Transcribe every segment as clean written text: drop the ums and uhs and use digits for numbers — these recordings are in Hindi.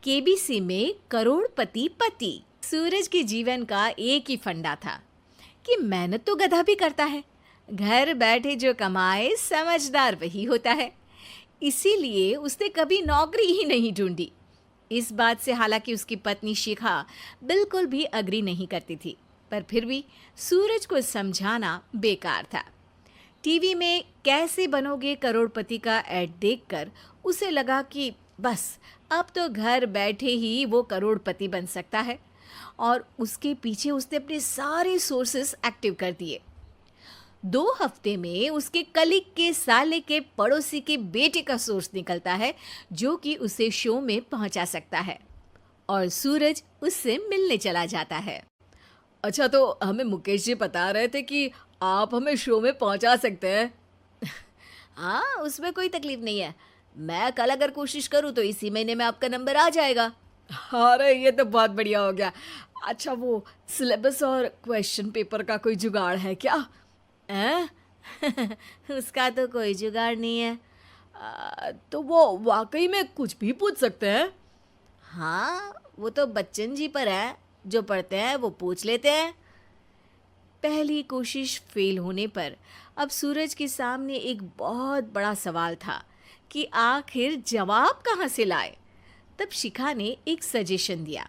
केबीसी में करोड़पति पति। सूरज के जीवन का एक ही फंडा था कि मेहनत तो गधा भी करता है, घर बैठे जो कमाए समझदार वही होता है। इसीलिए उसने कभी नौकरी ही नहीं ढूंढी। इस बात से हालांकि उसकी पत्नी शिखा बिल्कुल भी अग्री नहीं करती थी, पर फिर भी सूरज को समझाना बेकार था। टीवी में कैसे बनोगे करोड़पति का ऐड देखकर उसे लगा कि बस अब तो घर बैठे ही वो करोड़पति बन सकता है, और उसके पीछे उसने अपने सारे सोर्सेस एक्टिव कर दिए। 2 हफ्ते में उसके कलीग के साले के पड़ोसी के बेटे का सोर्स निकलता है जो कि उसे शो में पहुंचा सकता है, और सूरज उससे मिलने चला जाता है। अच्छा, तो हमें मुकेश जी बता रहे थे कि आप हमें शो में पहुंचा सकते हैं। हाँ, उसमें कोई तकलीफ नहीं है। मैं कल अगर कोशिश करूँ तो इसी महीने में आपका नंबर आ जाएगा। अरे ये तो बहुत बढ़िया हो गया। अच्छा, वो सिलेबस और क्वेश्चन पेपर का कोई जुगाड़ है क्या? हैं? उसका तो कोई जुगाड़ नहीं है। तो वो वाकई में कुछ भी पूछ सकते हैं? हाँ, वो तो बच्चन जी पर है, जो पढ़ते हैं वो पूछ लेते हैं। पहली कोशिश फेल होने पर अब सूरज के सामने एक बहुत बड़ा सवाल था कि आखिर जवाब कहाँ से लाए। तब शिखा ने एक सजेशन दिया,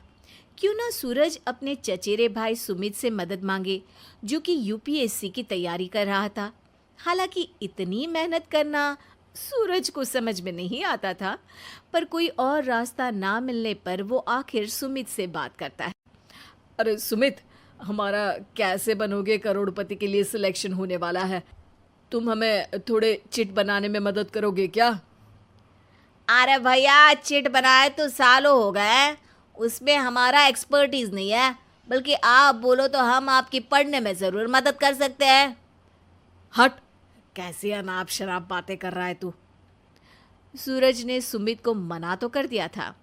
क्यों ना सूरज अपने चचेरे भाई सुमित से मदद मांगे, जो कि यूपीएससी की तैयारी कर रहा था। हालांकि इतनी मेहनत करना सूरज को समझ में नहीं आता था, पर कोई और रास्ता ना मिलने पर वो आखिर सुमित से बात करता है। अरे सुमित, हमारा कैसे बनोगे करोड़पति के लिए सिलेक्शन होने वाला है। तुम हमें थोड़े चिट बनाने में मदद करोगे क्या? अरे भैया, चिट बनाए तो सालों हो गए, उसमें हमारा एक्सपर्टीज नहीं है, बल्कि आप बोलो तो हम आपकी पढ़ने में ज़रूर मदद कर सकते हैं। हट, कैसी अनाप शराब बातें कर रहा है तू। सूरज ने सुमित को मना तो कर दिया था,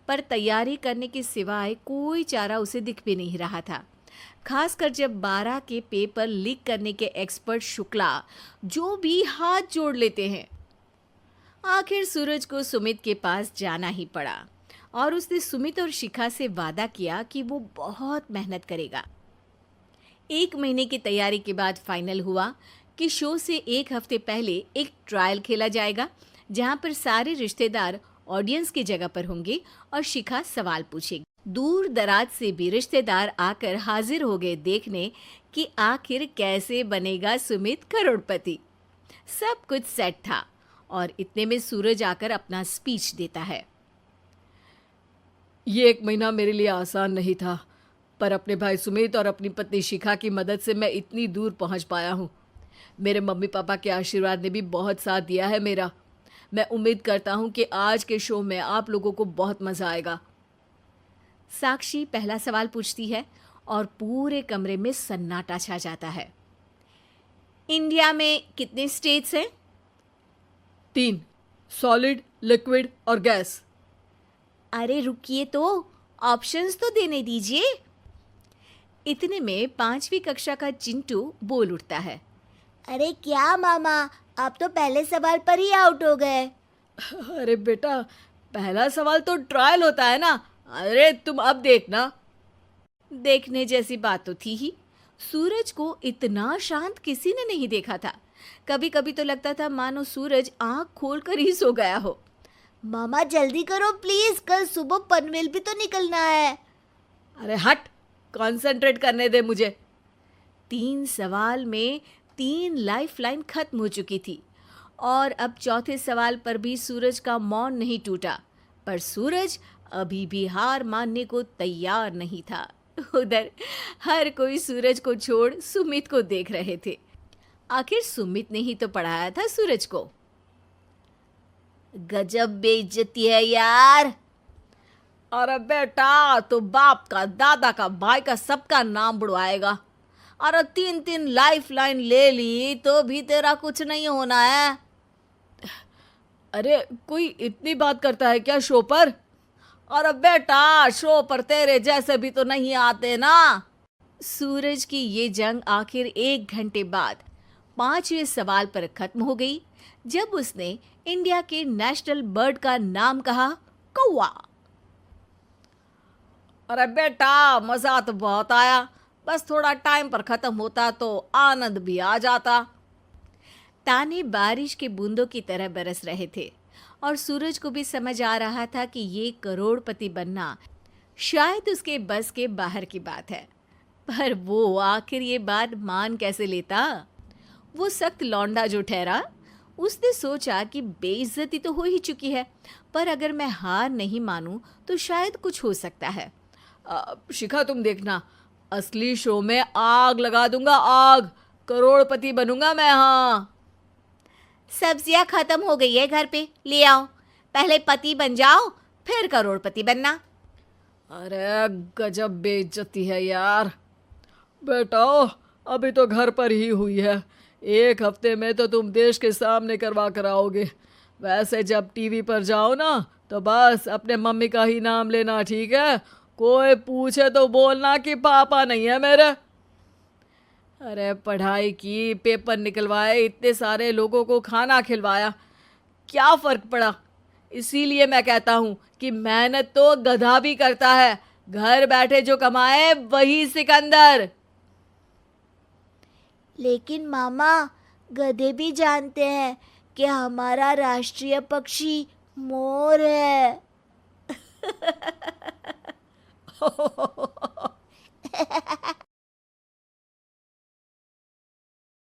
पर तैयारी करने के सिवाय कोई चारा उसे दिख भी नहीं रहा था। खासकर जब 12 के पेपर लीक करने के एक्सपर्ट शुक्ला जो भी हाथ जोड़ लेते हैं। आखिर सूरज को सुमित के पास जाना ही पड़ा, और उसने सुमित और शिखा से वादा किया कि वो बहुत मेहनत करेगा। 1 महीने की तैयारी के बाद फाइनल हुआ कि शो से 1 हफ्ते पहले एक ट्रायल खेला जाएगा, जहां पर सारे रिश्तेदार ऑडियंस की जगह पर होंगे और शिखा सवाल पूछेगी। दूर दराज से भी रिश्तेदार आकर हाजिर हो गए देखने कि आखिर कैसे बनेगा सुमित करोड़पति। सब कुछ सेट था, और इतने में सूरज आकर अपना स्पीच देता है। ये 1 महीना मेरे लिए आसान नहीं था, पर अपने भाई सुमित और अपनी पत्नी शिखा की मदद से मैं इतनी दूर पहुंच पाया हूँ। मेरे मम्मी पापा के आशीर्वाद ने भी बहुत साथ दिया है मेरा। मैं उम्मीद करता हूँ कि आज के शो में आप लोगों को बहुत मज़ा आएगा। साक्षी पहला सवाल पूछती है और पूरे कमरे में सन्नाटा छा जाता है। इंडिया में कितने स्टेट्स हैं? 3, सॉलिड, लिक्विड और गैस। अरे रुकिए, तो ऑप्शंस तो देने दीजिए। इतने में 5वीं कक्षा का चिंटू बोल उठता है। अरे क्या मामा, आप तो पहले सवाल पर ही आउट हो गए। अरे बेटा, पहला सवाल तो ट्रायल होता है ना। अरे तुम अब देखना। देखने जैसी बात तो थी ही। सूरज को इतना शांत किसी ने नहीं देखा था। कभी कभी तो लगता था मानो सूरज आंख खोलकर ही सो गया हो। मामा जल्दी करो प्लीज, कल सुबह पनवेल भी तो निकलना है। अरे हट, कंसंट्रेट करने दे मुझे। 3 सवाल में 3 लाइफलाइन खत्म हो चुकी थी, और अब चौथे सवाल पर भी सूरज का मौन नहीं टूटा। पर सूरज अभी भी हार मानने को तैयार नहीं था। उधर हर कोई सूरज को छोड़ सुमित को देख रहे थे। आखिर सुमित ने ही तो पढ़ाया था सूरज को। गजब बेइज्जती है यार। अरे बेटा, तो बाप का, दादा का, भाई का, सबका नाम बुड़वाएगा। अरे 3 लाइफलाइन ले ली तो भी तेरा कुछ नहीं होना है। अरे कोई इतनी बात करता है क्या शो पर? अरे बेटा, शो पर तेरे जैसे भी तो नहीं आते ना। सूरज की ये जंग आखिर 1 घंटे बाद 5वें सवाल पर खत्म हो गई, जब उसने इंडिया के नेशनल बर्ड का नाम कहा, कौवा। अरे बेटा, मजा तो बहुत आया, बस थोड़ा टाइम पर खत्म होता तो आनंद भी आ जाता। ताने बारिश के बूंदों की तरह बरस रहे थे और सूरज को भी समझ आ रहा था कि ये करोड़पति बनना शायद उसके बस के बाहर की बात है। पर वो आखिर ये बात मान कैसे लेता? वो सख्त लौंडा जो ठहरा, उसने सोचा कि बेइज्जती तो हो ही चुकी है, पर अगर मैं हार नहीं मानूं तो शायद कुछ हो सकता है। शिखा, तुम देखना, असली शो में आग लगा दूंगा, आग, करोड़पति बनूंगा मैं। हाँ, सब्जियां खत्म हो गई है घर पे, ले आओ। पहले पति बन जाओ, फिर करोड़पति बनना। अरे गजब बेइज्जती है यार। बेटा, अभी तो घर पर ही हुई है, 1 हफ्ते में तो तुम देश के सामने करवा कर आओगे। वैसे जब टीवी पर जाओ ना तो बस अपने मम्मी का ही नाम लेना, ठीक है? कोई पूछे तो बोलना कि पापा नहीं है मेरे। अरे पढ़ाई की, पेपर निकलवाए, इतने सारे लोगों को खाना खिलवाया, क्या फ़र्क पड़ा? इसीलिए मैं कहता हूँ कि मेहनत तो गधा भी करता है, घर बैठे जो कमाए वही सिकंदर। लेकिन मामा, गधे भी जानते हैं कि हमारा राष्ट्रीय पक्षी मोर है।